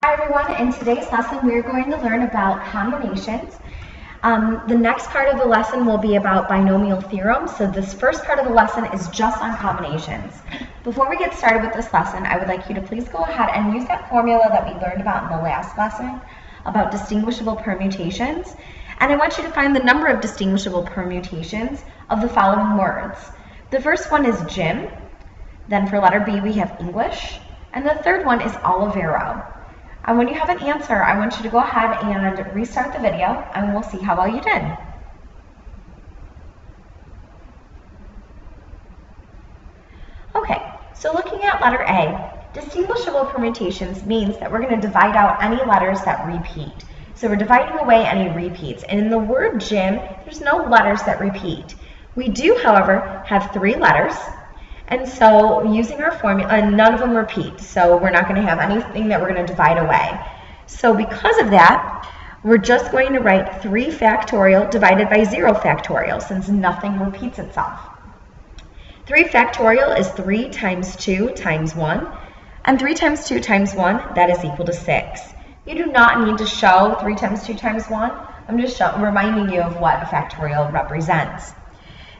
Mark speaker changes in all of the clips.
Speaker 1: Hi everyone, in today's lesson we are going to learn about combinations. The next part of the lesson will be about binomial theorems, so this first part of the lesson is just on combinations. Before we get started with this lesson, I would like you to please go ahead and use that formula that we learned about in the last lesson about distinguishable permutations, and I want you to find the number of distinguishable permutations of the following words. The first one is gym, then for letter B we have English, and the third one is Olivero. And when you have an answer, I want you to go ahead and restart the video and we'll see how well you did. Okay, so looking at letter A, distinguishable permutations means that we're going to divide out any letters that repeat. So we're dividing away any repeats. And in the word gym, there's no letters that repeat. We do, however, have 3 letters. And so using our formula, none of them repeat, so we're not going to have anything that we're going to divide away. So because of that, we're just going to write 3 factorial divided by 0 factorial, since nothing repeats itself. 3 factorial is 3 times 2 times 1, and 3 times 2 times 1, that is equal to 6. You do not need to show 3 times 2 times 1. I'm just reminding you of what a factorial represents.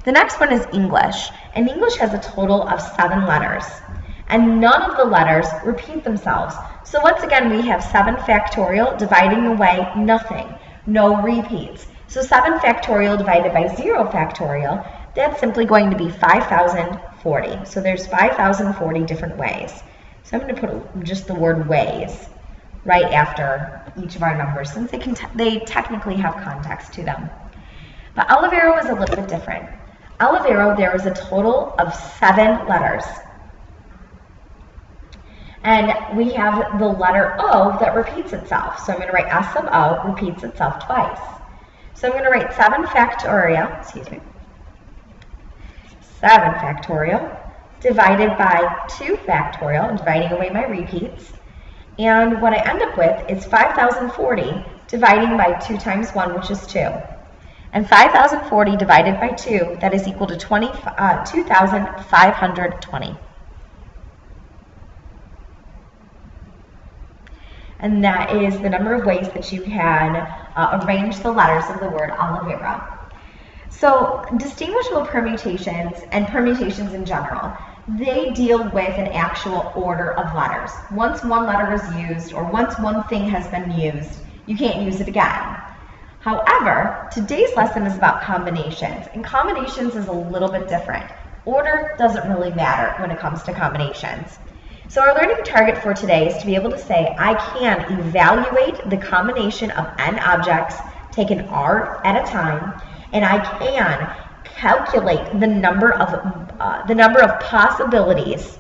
Speaker 1: The next one is English, and English has a total of 7 letters, and none of the letters repeat themselves. So once again, we have 7 factorial dividing away nothing, no repeats. So 7 factorial divided by 0 factorial, that's simply going to be 5,040. So there's 5,040 different ways. So I'm going to put just the word ways right after each of our numbers, since they technically have context to them. But Olivero is a little bit different. Olivero, there is a total of 7 letters. And we have the letter O that repeats itself. So I'm going to write S of O repeats itself twice. So I'm going to write 7 factorial, 7 factorial divided by 2 factorial, I'm dividing away my repeats. And what I end up with is 5,040 dividing by 2 times 1, which is 2. And 5,040 divided by 2, that is equal to 2,520. And that is the number of ways that you can arrange the letters of the word Olivero. So distinguishable permutations and permutations in general, they deal with an actual order of letters. Once one letter is used, or once one thing has been used, you can't use it again. However, today's lesson is about combinations, and combinations is a little bit different. Order doesn't really matter when it comes to combinations. So our learning target for today is to be able to say, I can evaluate the combination of n objects taken r at a time, and I can calculate the number of possibilities.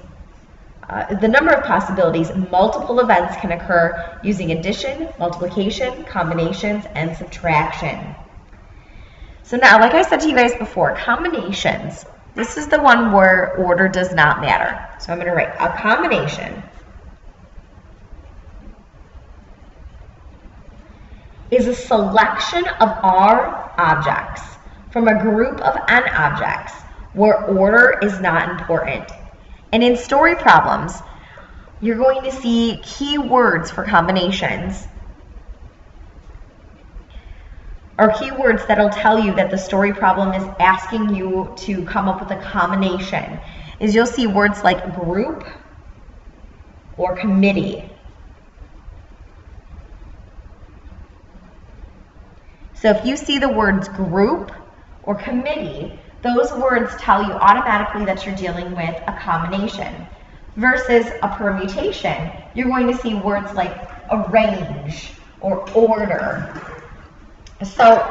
Speaker 1: The number of possibilities multiple events can occur using addition, multiplication, combinations, and subtraction. So now, like I said to you guys before, combinations, this is the one where order does not matter. So I'm going to write a combination is a selection of R objects from a group of n objects where order is not important. And in story problems, you're going to see keywords for combinations, or keywords that'll tell you that the story problem is asking you to come up with a combination. Is you'll see words like group or committee. So if you see the words group or committee, those words tell you automatically that you're dealing with a combination. Versus a permutation, you're going to see words like arrange or order. So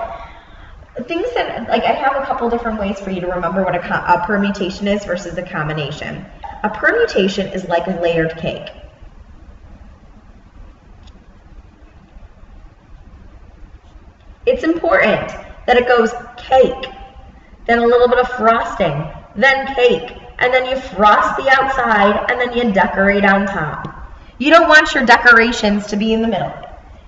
Speaker 1: things that, like, I have a couple different ways for you to remember what a permutation is versus a combination. A permutation is like a layered cake. It's important that it goes cake, then a little bit of frosting, then cake, and then you frost the outside, and then you decorate on top. You don't want your decorations to be in the middle.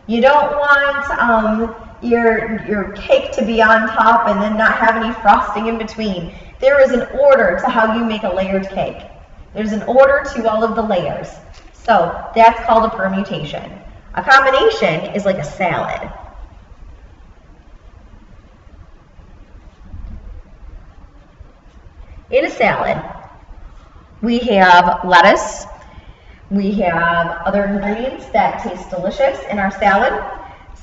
Speaker 1: You don't want your cake to be on top and then not have any frosting in between. There is an order to how you make a layered cake. There's an order to all of the layers. So that's called a permutation. A combination is like a salad. In a salad, we have lettuce, we have other ingredients that taste delicious in our salad.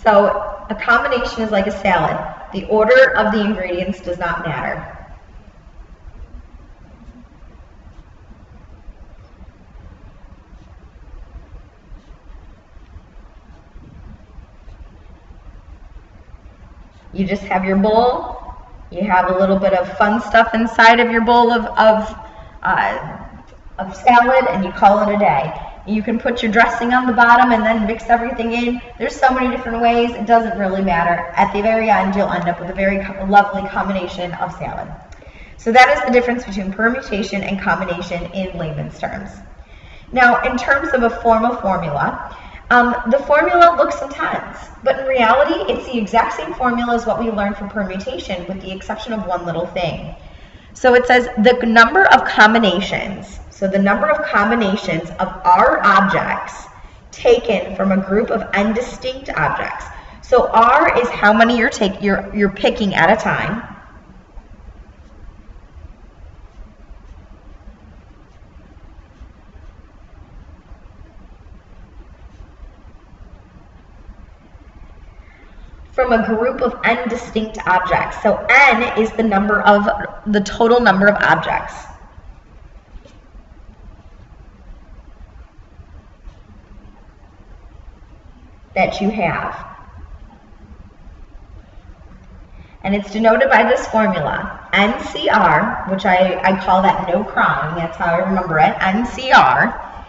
Speaker 1: So a combination is like a salad. The order of the ingredients does not matter. You just have your bowl. You have a little bit of fun stuff inside of your bowl of salad, and you call it a day. You can put your dressing on the bottom and then mix everything in. There's so many different ways. It doesn't really matter. At the very end, you'll end up with a very lovely combination of salad. So that is the difference between permutation and combination in layman's terms. Now, in terms of a formal formula, the formula looks intense, but in reality, it's the exact same formula as what we learned for permutation, with the exception of one little thing. So it says the number of combinations, so the number of combinations of R objects taken from a group of n distinct objects. So R is how many you're picking at a time. From a group of n distinct objects. So n is the total number of objects. That you have. And it's denoted by this formula, NCR, which I call that no crying, that's how I remember it. NCR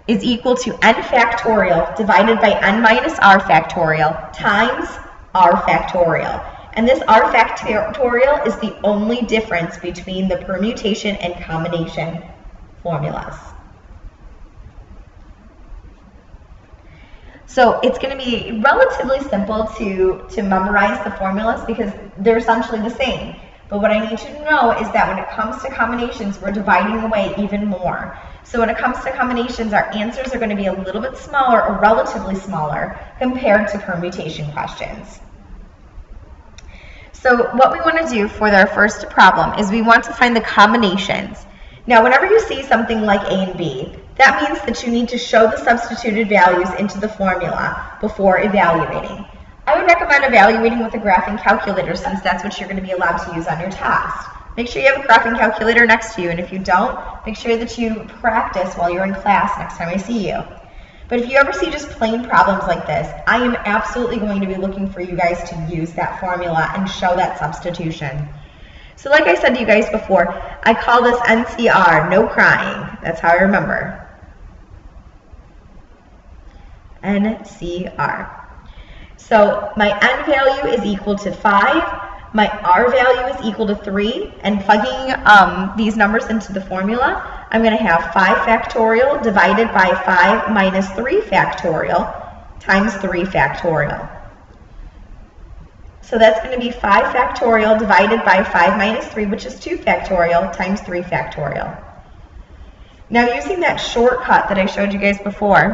Speaker 1: is equal to n factorial divided by n minus r factorial times r factorial. And this r factorial is the only difference between the permutation and combination formulas. So it's going to be relatively simple to memorize the formulas because they're essentially the same. But what I need you to know is that when it comes to combinations, we're dividing away even more. So when it comes to combinations, our answers are going to be a little bit smaller or relatively smaller compared to permutation questions. So what we want to do for our first problem is we want to find the combinations. Now, whenever you see something like A and B, that means that you need to show the substituted values into the formula before evaluating. I would recommend evaluating with a graphing calculator since that's what you're going to be allowed to use on your test. Make sure you have a graphing calculator next to you, and if you don't, make sure that you practice while you're in class next time I see you. But if you ever see just plain problems like this, I am absolutely going to be looking for you guys to use that formula and show that substitution. So like I said to you guys before, I call this NCR, no crying. That's how I remember. NCR. So my n value is equal to 5, my r value is equal to 3, and plugging these numbers into the formula, I'm going to have 5 factorial divided by 5 minus 3 factorial times 3 factorial. So that's going to be 5 factorial divided by 5 minus 3, which is 2 factorial, times 3 factorial. Now using that shortcut that I showed you guys before,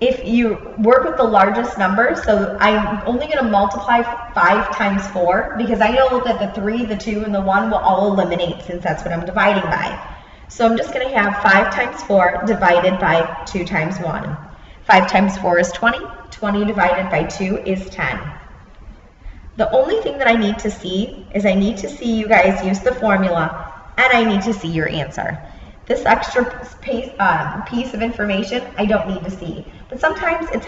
Speaker 1: if you work with the largest number, so I'm only going to multiply 5 times 4 because I know that the 3, the 2, and the 1 will all eliminate since that's what I'm dividing by. So I'm just going to have 5 times 4 divided by 2 times 1. 5 times 4 is 20. 20 divided by 2 is 10. The only thing that I need to see is I need to see you guys use the formula and I need to see your answer. This extra piece of information I don't need to see. But sometimes it's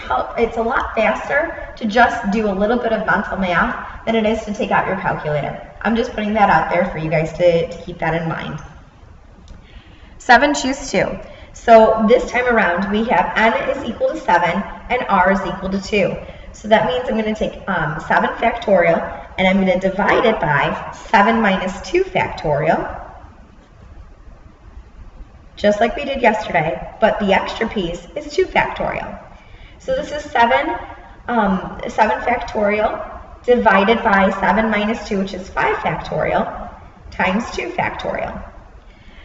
Speaker 1: a lot faster to just do a little bit of mental math than it is to take out your calculator. I'm just putting that out there for you guys to keep that in mind. 7, choose 2. So this time around we have n is equal to 7 and r is equal to 2. So that means I'm going to take 7 factorial and I'm going to divide it by 7 minus 2 factorial. Just like we did yesterday, but the extra piece is 2 factorial. So this is 7 factorial divided by 7 minus 2, which is 5 factorial, times 2 factorial.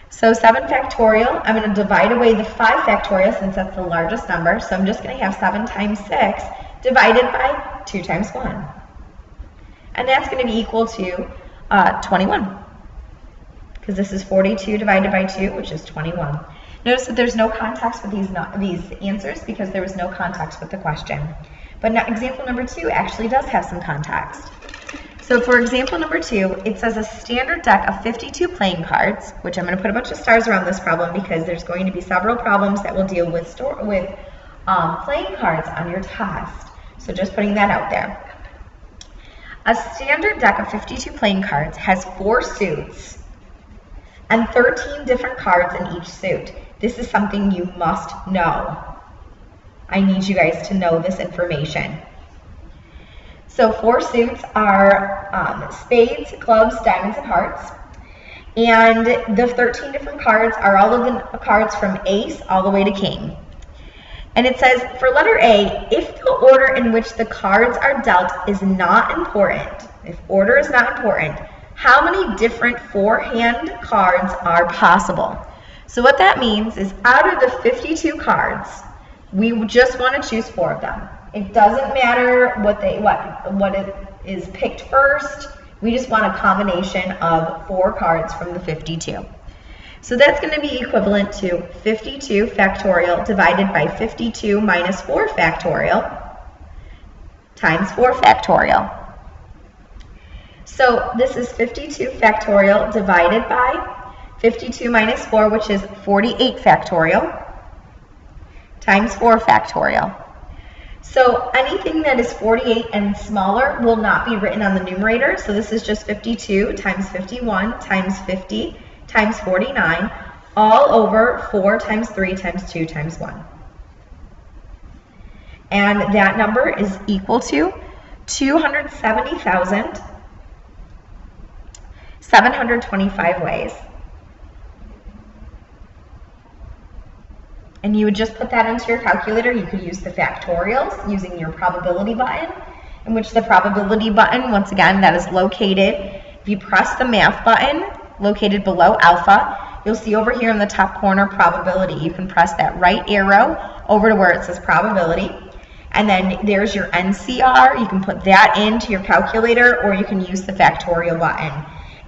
Speaker 1: So 7 factorial, I'm going to divide away the 5 factorial since that's the largest number. So I'm just going to have 7 times 6 divided by 2 times 1. And that's going to be equal to 21. Because this is 42 divided by 2, which is 21. Notice that there's no context with these answers because there was no context with the question. But now, example number 2 actually does have some context. So for example number 2, it says a standard deck of 52 playing cards, which I'm going to put a bunch of stars around this problem because there's going to be several problems that will deal with playing cards on your test. So just putting that out there. A standard deck of 52 playing cards has 4 suits and 13 different cards in each suit. This is something you must know. I need you guys to know this information. So 4 suits are spades, clubs, diamonds, and hearts. And the 13 different cards are all of the cards from ace all the way to king. And it says, for letter A, if the order in which the cards are dealt is not important, if order is not important, how many different 4-hand cards are possible? So what that means is out of the 52 cards, we just want to choose 4 of them. It doesn't matter what is picked first. We just want a combination of 4 cards from the 52. So that's going to be equivalent to 52 factorial divided by 52 minus 4 factorial times 4 factorial. So this is 52 factorial divided by 52 minus 4, which is 48 factorial, times 4 factorial. So anything that is 48 and smaller will not be written on the numerator. So this is just 52 times 51 times 50 times 49, all over 4 times 3 times 2 times 1. And that number is equal to 270,725 ways. And you would just put that into your calculator. You could use the factorials using your probability button, in which the probability button, once again, that is located, if you press the math button, located below alpha, you'll see over here in the top corner probability. You can press that right arrow over to where it says probability. And then there's your NCR. You can put that into your calculator, or you can use the factorial button.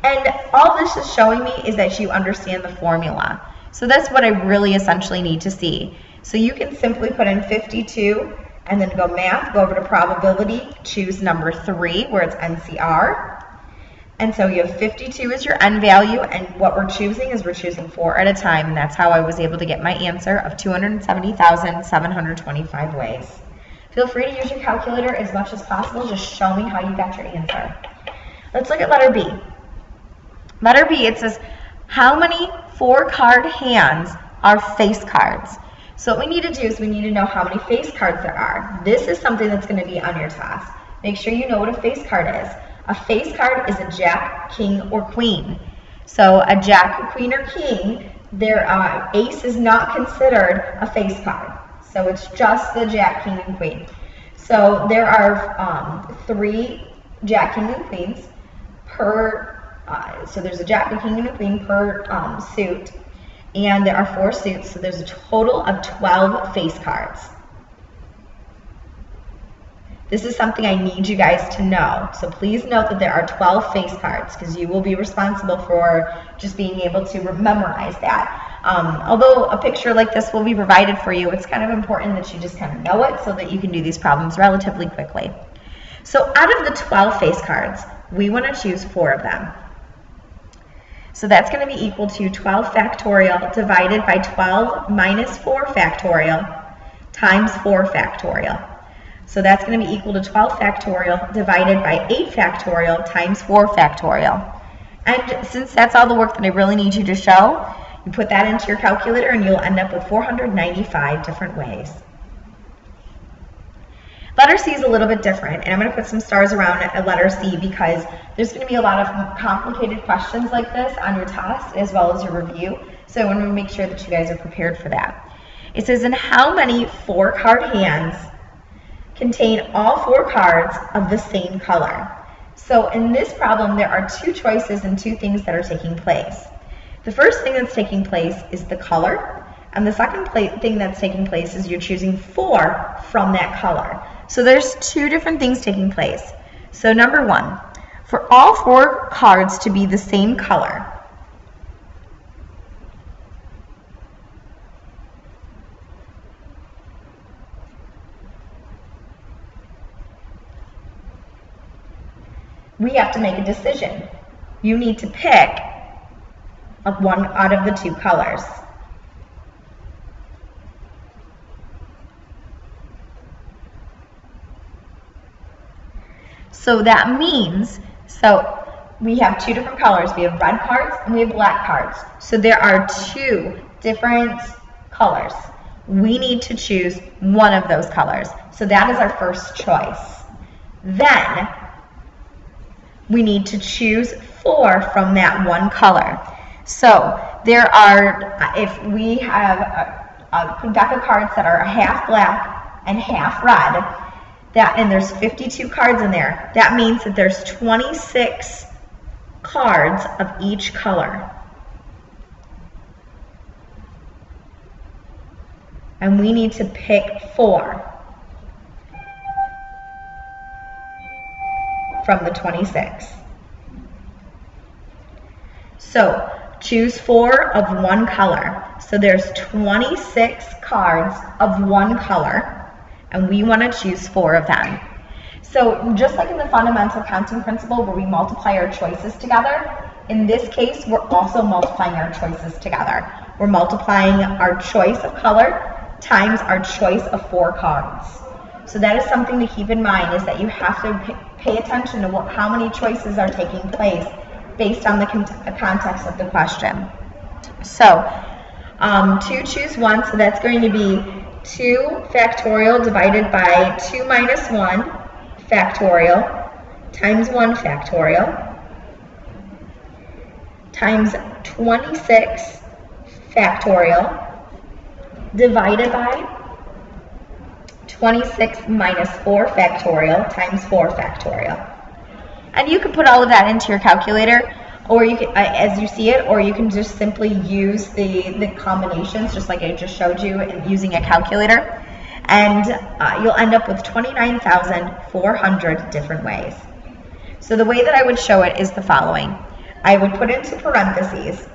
Speaker 1: And all this is showing me is that you understand the formula. So that's what I really essentially need to see. So you can simply put in 52 and then go math, go over to probability, choose number 3 where it's NCR. And so you have 52 as your N value, and what we're choosing is we're choosing 4 at a time, and that's how I was able to get my answer of 270,725 ways. Feel free to use your calculator as much as possible. Just show me how you got your answer. Let's look at letter B. Letter B, it says, how many 4-card hands are face cards? So what we need to do is we need to know how many face cards there are. This is something that's going to be on your test. Make sure you know what a face card is. A face card is a jack, king, or queen. So a jack, queen, or king, their ace is not considered a face card. So it's just the jack, king, and queen. So there are 3 jack, king, and queens per, so there's a jack, a king, and a queen per suit. And there are 4 suits, so there's a total of 12 face cards. This is something I need you guys to know. So please note that there are 12 face cards because you will be responsible for just being able to memorize that. Although a picture like this will be provided for you, it's kind of important that you just kind of know it so that you can do these problems relatively quickly. So out of the 12 face cards, we want to choose 4 of them. So that's going to be equal to 12 factorial divided by 12 minus 4 factorial times 4 factorial. So that's going to be equal to 12 factorial divided by 8 factorial times 4 factorial. And since that's all the work that I really need you to show, you put that into your calculator and you'll end up with 495 different ways. Letter C is a little bit different, and I'm going to put some stars around letter C because there's going to be a lot of complicated questions like this on your test as well as your review. So I want to make sure that you guys are prepared for that. It says, in how many 4-card hands contain all 4 cards of the same color? So in this problem, there are 2 choices and 2 things that are taking place. The first thing that's taking place is the color, and the second thing that's taking place is you're choosing 4 from that color. So there's 2 different things taking place. So number 1, for all 4 cards to be the same color, we have to make a decision. You need to pick one out of the 2 colors. So that means, we have 2 different colors. We have red cards and we have black cards. So there are 2 different colors. We need to choose one of those colors. So that is our first choice. Then we need to choose 4 from that one color. So there are, if we have a deck of cards that are half black and half red, and there's 52 cards in there, that means that there's 26 cards of each color. And we need to pick 4 from the 26. So choose 4 of one color. So there's 26 cards of one color, and we want to choose 4 of them. So just like in the fundamental counting principle where we multiply our choices together, in this case we're also multiplying our choices together. We're multiplying our choice of color times our choice of 4 cards. So that is something to keep in mind, is that you have to pay attention to how many choices are taking place based on the context of the question. So 2 choose 1, so that's going to be 2 factorial divided by 2 minus 1 factorial times 1 factorial times 26 factorial divided by 26 minus 4 factorial times 4 factorial. And you can put all of that into your calculator, or you can, as you see it, or you can just simply use the combinations, just like I just showed you, using a calculator, and you'll end up with 29,400 different ways. So the way that I would show it is the following. I would put into parentheses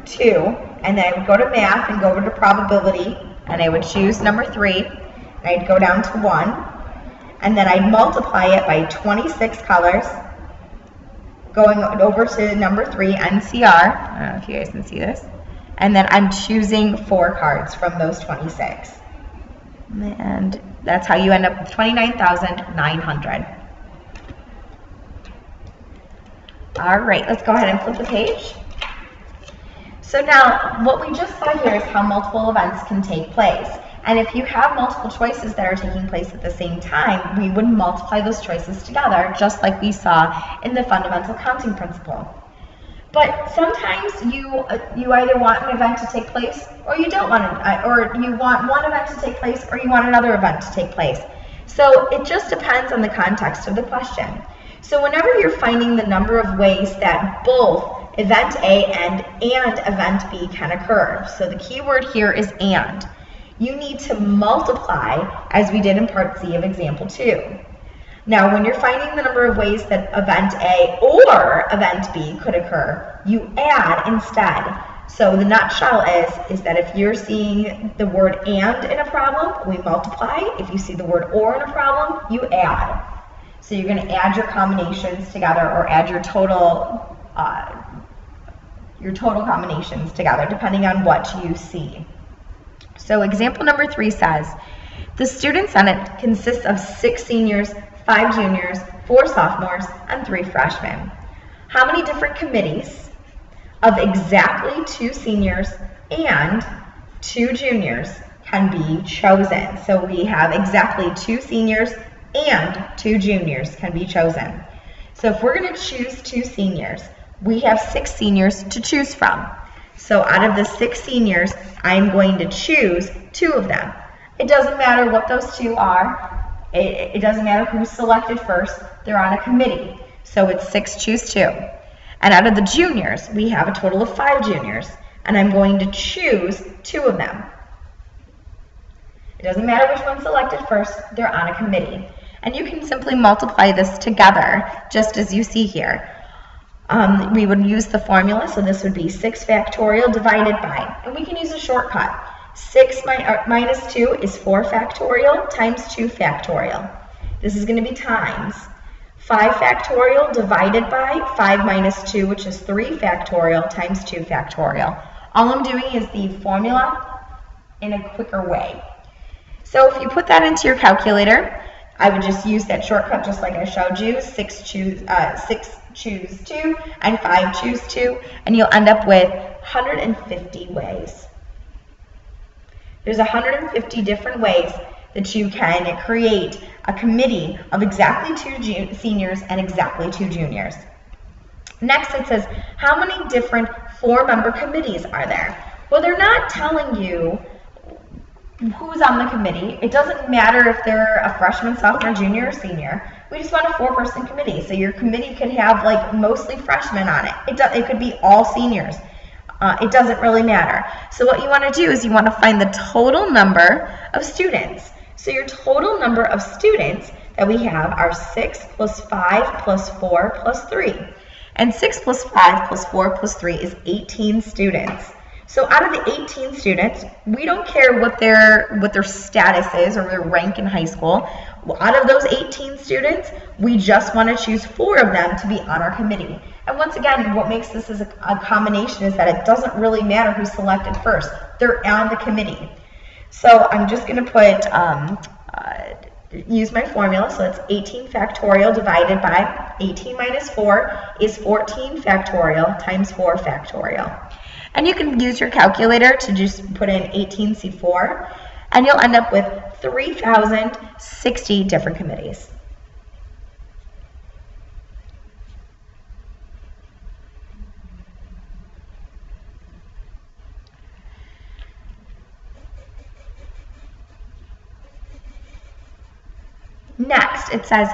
Speaker 1: 2, and then I would go to math and go over to probability, and I would choose number 3, and I'd go down to 1, and then I'd multiply it by 26 colors, going over to number 3, NCR. I don't know if you guys can see this. And then I'm choosing 4 cards from those 26. And that's how you end up with 29,900. All right, let's go ahead and flip the page. So now, what we just saw here is how multiple events can take place. And if you have multiple choices that are taking place at the same time, we would multiply those choices together, just like we saw in the fundamental counting principle. But sometimes you either want an event to take place, or you don't want it, or you want one event to take place, or you want another event to take place. So it just depends on the context of the question. So whenever you're finding the number of ways that both event A and event B can occur, so the key word here is and, you need to multiply, as we did in part C of example 2. Now, when you're finding the number of ways that event A or event B could occur, you add instead. So the nutshell is that if you're seeing the word and in a problem, we multiply. If you see the word or in a problem, you add. So you're going to add your combinations together, or add your total combinations together, depending on what you see. So example number 3 says, the student senate consists of 6 seniors, 5 juniors, 4 sophomores, and 3 freshmen. How many different committees of exactly 2 seniors and 2 juniors can be chosen? So we have exactly 2 seniors and 2 juniors can be chosen. So if we're going to choose 2 seniors, we have 6 seniors to choose from. So out of the 6 seniors, I'm going to choose 2 of them. It doesn't matter what those 2 are. It doesn't matter who's selected first. They're on a committee. So it's 6 choose 2. And out of the juniors, we have a total of 5 juniors, and I'm going to choose 2 of them. It doesn't matter which one's selected first, they're on a committee. And you can simply multiply this together, just as you see here. We would use the formula, so this would be 6 factorial divided by, and we can use a shortcut. 6 minus 2 is 4 factorial times 2 factorial. This is going to be times 5 factorial divided by 5 minus 2, which is 3 factorial times 2 factorial. All I'm doing is the formula in a quicker way. So if you put that into your calculator, I would just use that shortcut just like I showed you. 6 choose 2 and 5 choose 2, and you'll end up with 150 ways. There's 150 different ways that you can create a committee of exactly 2 seniors and exactly 2 juniors. Next it says, how many different 4-member committees are there? Well, they're not telling you who's on the committee. It doesn't matter if they're a freshman, sophomore, junior, or senior. We just want a 4-person committee. So your committee could have like mostly freshmen on it. It could be all seniors. It doesn't really matter. So what you want to do is you want to find the total number of students. So your total number of students that we have are 6 plus 5 plus 4 plus 3. And 6 plus 5 plus 4 plus 3 is 18 students. So out of the 18 students, we don't care what their status is or their rank in high school. Out of those 18 students, we just want to choose 4 of them to be on our committee. And once again, what makes this a combination is that it doesn't really matter who's selected first. They're on the committee. So I'm just going to put, use my formula. So it's 18 factorial divided by 18 minus 4 is 14 factorial times 4 factorial. And you can use your calculator to just put in 18C4, and you'll end up with 3,060 different committees. Next, it says,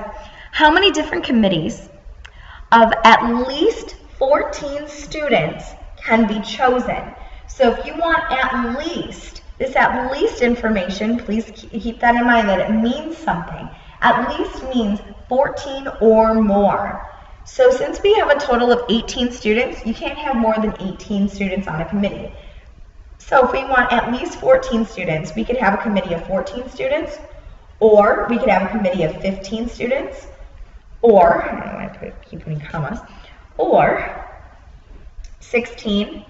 Speaker 1: how many different committees of at least 14 students can be chosen? So if you want at least, this at least information, please keep that in mind that it means something. At least means 14 or more. So since we have a total of 18 students, you can't have more than 18 students on a committee. So if we want at least 14 students, we could have a committee of 14 students, or we could have a committee of 15 students, or, I don't want to keep putting commas, or 16,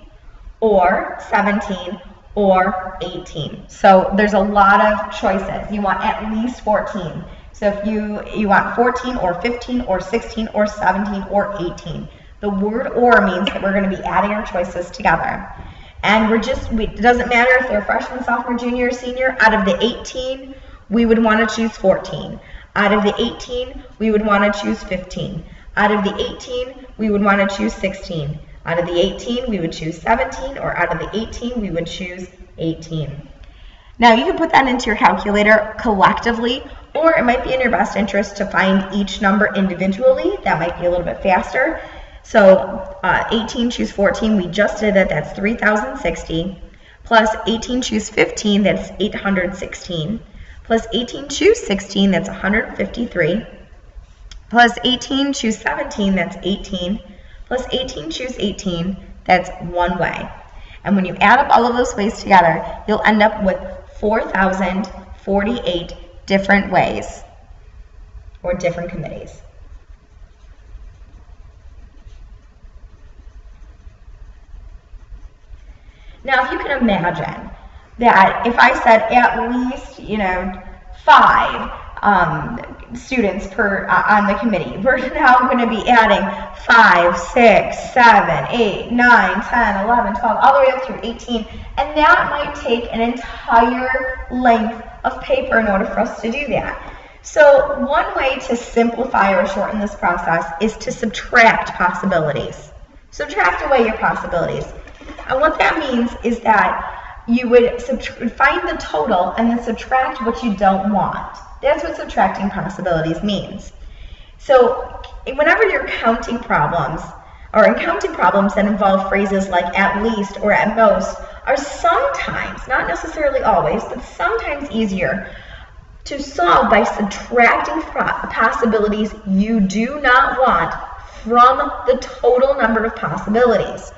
Speaker 1: or 17, or 18. So there's a lot of choices. You want at least 14. So if you want 14 or 15 or 16 or 17 or 18. The word or means that we're going to be adding our choices together. And it doesn't matter if they're freshman, sophomore, junior, or senior. Out of the 18, we would want to choose 14. Out of the 18, we would want to choose 15. Out of the 18, we would want to choose 16. Out of the 18, we would choose 17, or out of the 18, we would choose 18. Now, you can put that into your calculator collectively, or it might be in your best interest to find each number individually. That might be a little bit faster. So 18 choose 14, we just did it, that's 3,060, plus 18 choose 15, that's 816, plus 18 choose 16, that's 153, plus 18 choose 17, that's 18, plus 18 choose 18, that's 1 way. And when you add up all of those ways together, you'll end up with 4,048 different ways or different committees. Now, if you can imagine that if I said at least, 5 students on the committee, we're now going to be adding 5, 6, 7, 8, 9, 10, 11, 12, all the way up through 18, and that might take an entire length of paper in order for us to do that. So one way to simplify or shorten this process is to subtract possibilities. Subtract away your possibilities. And what that means is that you would find the total and then subtract what you don't want. That's what subtracting possibilities means. So whenever you're counting problems, or in counting problems that involve phrases like at least or at most, are sometimes, not necessarily always, but sometimes easier to solve by subtracting possibilities you do not want from the total number of possibilities.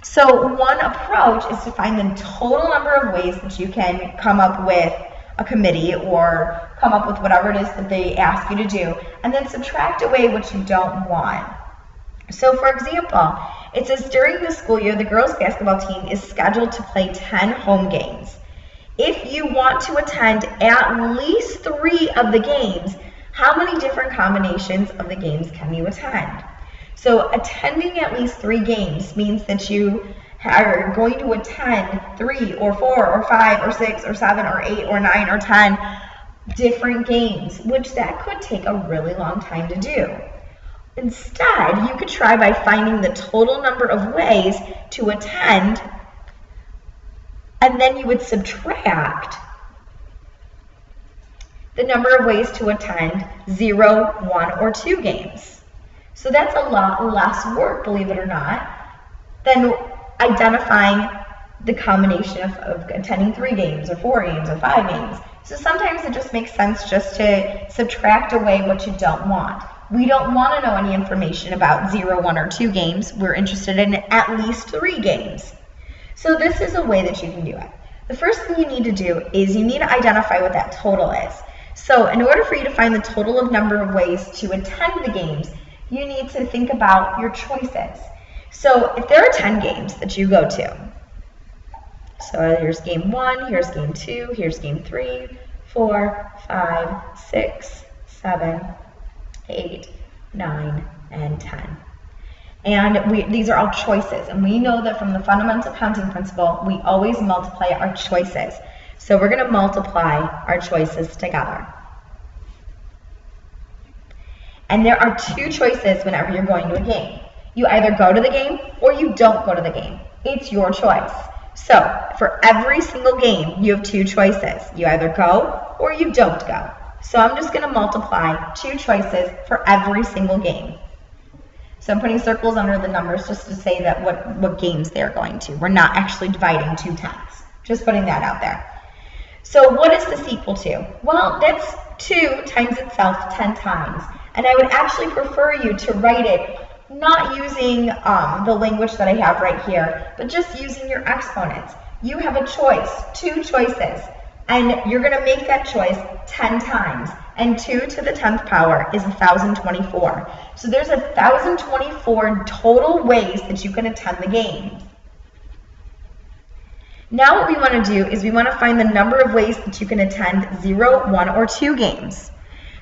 Speaker 1: So one approach is to find the total number of ways that you can come up with a committee or come up with whatever it is that they ask you to do, and then subtract away what you don't want. So for example, it says during the school year, the girls basketball team is scheduled to play 10 home games. If you want to attend at least 3 of the games, how many different combinations of the games can you attend? So attending at least 3 games means that you are going to attend 3 or 4 or 5 or 6 or 7 or 8 or 9 or 10 different games, which that could take a really long time to do. Instead, you could try by finding the total number of ways to attend, and then you would subtract the number of ways to attend 0, 1, or 2 games. So that's a lot less work, believe it or not, than identifying the combination of attending 3 games or 4 games or 5 games. So sometimes it just makes sense just to subtract away what you don't want. We don't want to know any information about 0, 1, or 2 games. We're interested in at least 3 games. So this is a way that you can do it. The first thing you need to do is you need to identify what that total is. So in order for you to find the total of number of ways to attend the games, you need to think about your choices. So if there are 10 games that you go to, so here's game 1, here's game 2, here's game 3, 4, 5, 6, 7, 8, 9, and 10. And these are all choices, and we know that from the fundamental counting principle, we always multiply our choices. So we're going to multiply our choices together. And there are 2 choices whenever you're going to a game. You either go to the game or you don't go to the game. It's your choice. So for every single game, you have 2 choices. You either go or you don't go. So I'm just going to multiply 2 choices for every single game. So I'm putting circles under the numbers just to say that what games they're going to. We're not actually dividing 2 times. Just putting that out there. So what is this equal to? Well, that's 2 times itself 10 times. And I would actually prefer you to write it not using the language that I have right here, but just using your exponents. You have a choice, 2 choices, and you're going to make that choice 10 times. And 2 to the 10th power is 1,024. So there's 1,024 total ways that you can attend the game. Now what we want to do is we want to find the number of ways that you can attend 0, 1, or 2 games.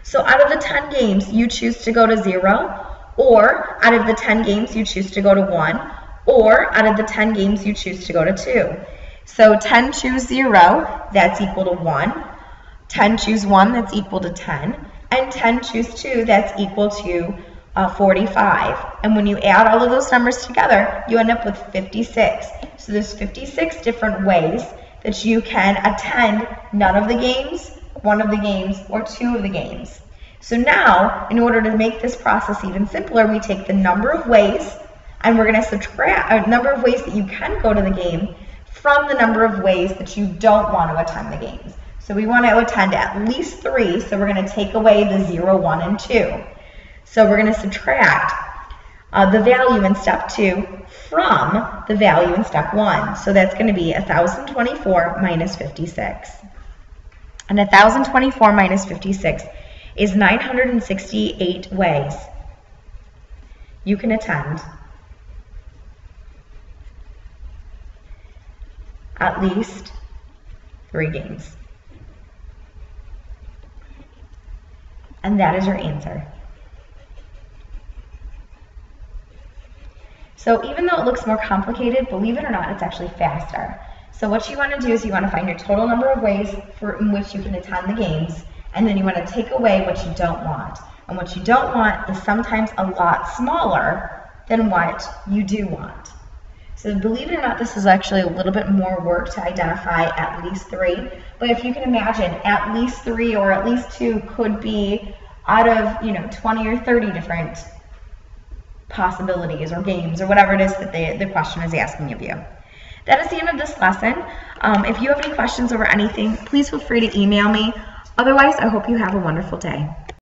Speaker 1: So out of the 10 games, you choose to go to 0, or out of the 10 games, you choose to go to 1, or out of the 10 games, you choose to go to 2. So 10 choose 0, that's equal to 1. 10 choose 1, that's equal to 10. And 10 choose 2, that's equal to 45. And when you add all of those numbers together, you end up with 56. So there's 56 different ways that you can attend none of the games, 1 of the games, or 2 of the games. So now, in order to make this process even simpler, we take the number of ways, and we're going to subtract a number of ways that you can go to the game from the number of ways that you don't want to attend the games. So we want to attend at least 3, so we're going to take away the 0, 1, and 2. So we're going to subtract the value in step 2 from the value in step 1. So that's going to be 1,024 minus 56. And 1,024 minus 56 is 968 ways you can attend at least 3 games. And that is your answer. So even though it looks more complicated, believe it or not, it's actually faster. So what you want to do is you want to find your total number of ways in which you can attend the games, and then you want to take away what you don't want. And what you don't want is sometimes a lot smaller than what you do want. So believe it or not, this is actually a little bit more work to identify at least 3. But if you can imagine, at least 3 or at least 2 could be out of 20 or 30 different possibilities or games or whatever it is that the question is asking of you. That is the end of this lesson. If you have any questions over anything, please feel free to email me. Otherwise, I hope you have a wonderful day.